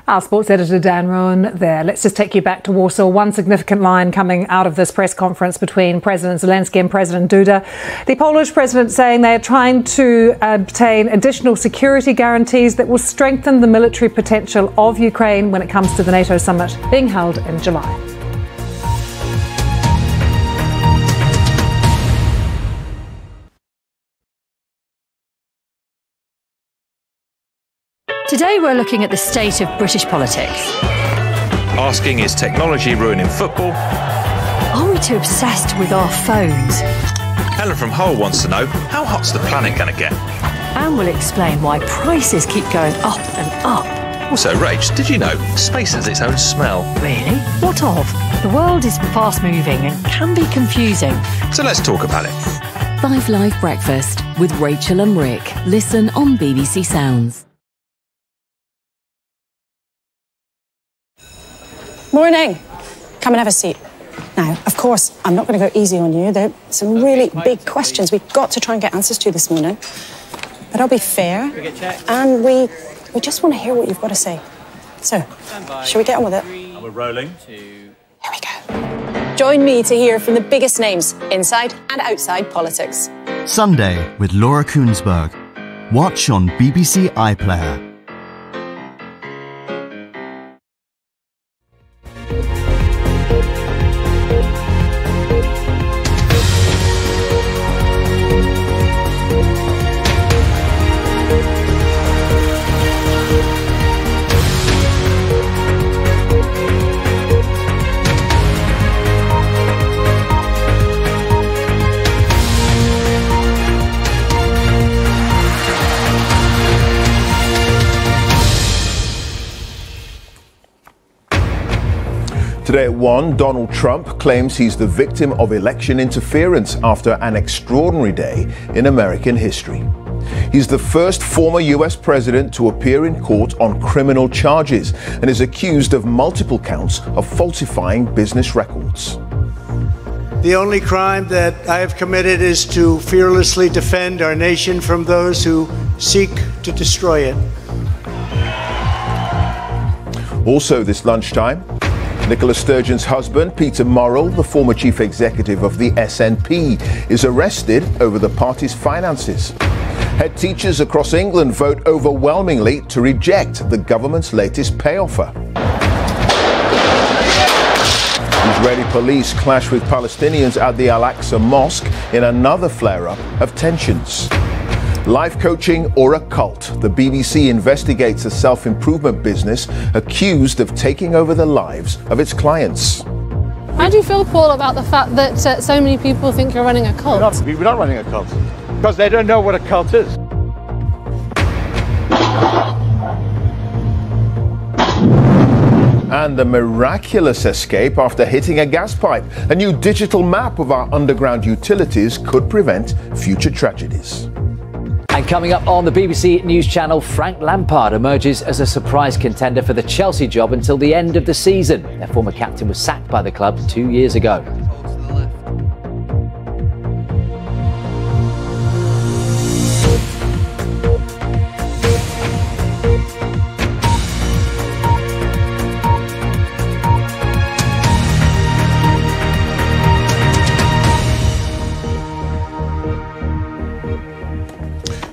Our sports editor Dan Rowan there. Let's just take you back to Warsaw. One significant line coming out of this press conference between President Zelensky and President Duda. The Polish president saying they are trying to obtain additional security guarantees that will strengthen the military potential of Ukraine when it comes to the NATO summit being held in July. Today we're looking at the state of British politics. Asking, is technology ruining football? Are we too obsessed with our phones? Helen from Hull wants to know, how hot's the planet going to get? And we'll explain why prices keep going up and up. Also, Rach, did you know space has its own smell? Really? What of? The world is fast moving and can be confusing. So let's talk about it. 5 Live Breakfast with Rachel and Rick. Listen on BBC Sounds. Morning. Come and have a seat. Now, of course, I'm not going to go easy on you. There are some really big questions we've got to try and get answers to this morning. But I'll be fair, and we just want to hear what you've got to say. So, shall we get on with it? And we're rolling. Here we go. Join me to hear from the biggest names inside and outside politics. Sunday with Laura Koonsberg. Watch on BBC iPlayer. Today at 1, Donald Trump claims he's the victim of election interference after an extraordinary day in American history. He's the first former US president to appear in court on criminal charges and is accused of multiple counts of falsifying business records. The only crime that I have committed is to fearlessly defend our nation from those who seek to destroy it. Also this lunchtime, Nicola Sturgeon's husband, Peter Murrell, the former chief executive of the SNP, is arrested over the party's finances. Head teachers across England vote overwhelmingly to reject the government's latest pay offer. Israeli police clash with Palestinians at the Al-Aqsa Mosque in another flare-up of tensions. Life coaching or a cult? The BBC investigates a self-improvement business accused of taking over the lives of its clients. How do you feel, Paul, about the fact that so many people think you're running a cult? We're not running a cult, because they don't know what a cult is. And the miraculous escape after hitting a gas pipe. A new digital map of our underground utilities could prevent future tragedies. And coming up on the BBC News Channel, Frank Lampard emerges as a surprise contender for the Chelsea job until the end of the season. Their former captain was sacked by the club 2 years ago.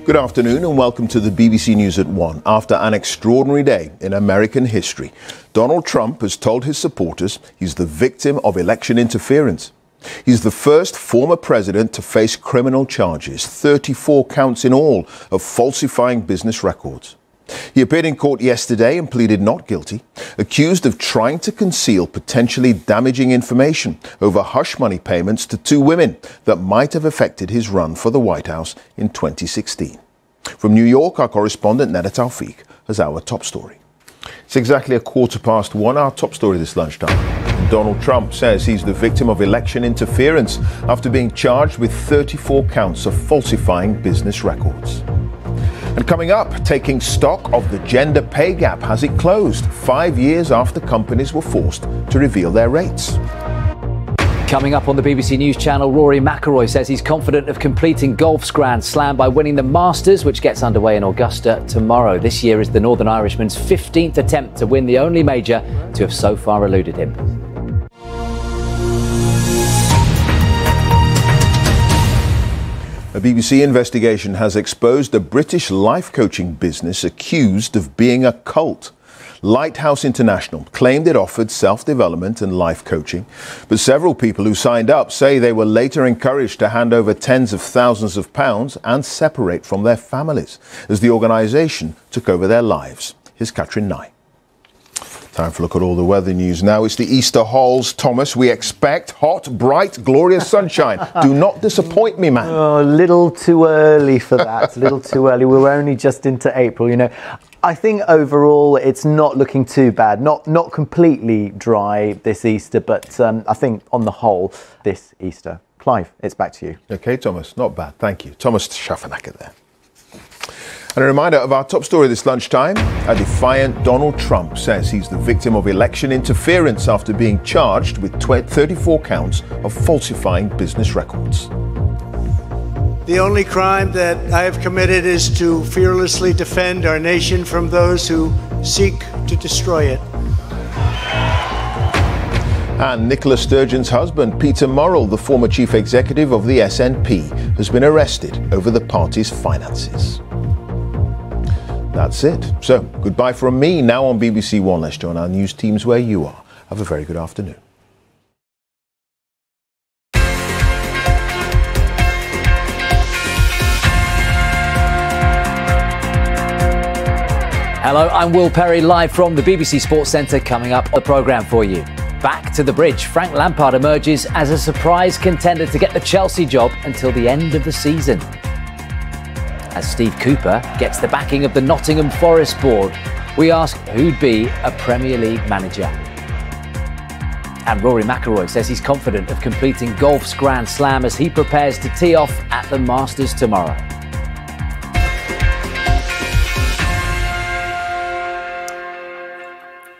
Good afternoon and welcome to the BBC News at 1. After an extraordinary day in American history, Donald Trump has told his supporters he's the victim of election interference. He's the first former president to face criminal charges, 34 counts in all, of falsifying business records. He appeared in court yesterday and pleaded not guilty, accused of trying to conceal potentially damaging information over hush money payments to 2 women that might have affected his run for the White House in 2016. From New York, our correspondent Neda Tawfiq has our top story. It's exactly 1:15, our top story this lunchtime. Donald Trump says he's the victim of election interference after being charged with 34 counts of falsifying business records. And coming up, taking stock of the gender pay gap. Has it closed 5 years after companies were forced to reveal their rates? Coming up on the BBC News Channel, Rory McIlroy says he's confident of completing golf's Grand Slam by winning the Masters, which gets underway in Augusta tomorrow. This year is the Northern Irishman's 15th attempt to win the only major to have so far eluded him. A BBC investigation has exposed a British life coaching business accused of being a cult. Lighthouse International claimed it offered self-development and life coaching, but several people who signed up say they were later encouraged to hand over tens of thousands of pounds and separate from their families as the organisation took over their lives. Here's Catherine Nye. Time for a look at all the weather news now. It's the Easter Halls. Thomas, we expect hot, bright, glorious sunshine. Do not disappoint me, man. Oh, a little too early for that. A little too early. We're only just into April, you know. I think overall it's not looking too bad. Not completely dry this Easter, but I think on the whole this Easter. Clive, it's back to you. OK, Thomas, not bad. Thank you. Thomas Schaffenacker there. And a reminder of our top story this lunchtime. A defiant Donald Trump says he's the victim of election interference after being charged with 34 counts of falsifying business records. The only crime that I have committed is to fearlessly defend our nation from those who seek to destroy it. And Nicola Sturgeon's husband, Peter Murrell, the former chief executive of the SNP, has been arrested over the party's finances. That's it. So, goodbye from me. Now on BBC One, let's join our news teams where you are. Have a very good afternoon. Hello, I'm Will Perry, live from the BBC Sports Centre. Coming up on the programme for you. Back to the bridge. Frank Lampard emerges as a surprise contender to get the Chelsea job until the end of the season. As Steve Cooper gets the backing of the Nottingham Forest board, we ask who'd be a Premier League manager. And Rory McIlroy says he's confident of completing golf's Grand Slam as he prepares to tee off at the Masters tomorrow.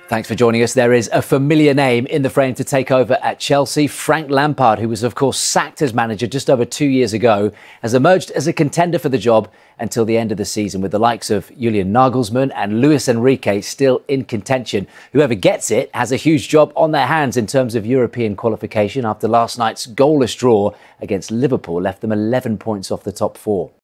Thanks for joining us. There is a familiar name in the frame to take over at Chelsea. Frank Lampard, who was, of course, sacked as manager just over 2 years ago, has emerged as a contender for the job until the end of the season, with the likes of Julian Nagelsmann and Luis Enrique still in contention. Whoever gets it has a huge job on their hands in terms of European qualification after last night's goalless draw against Liverpool left them 11 points off the top four.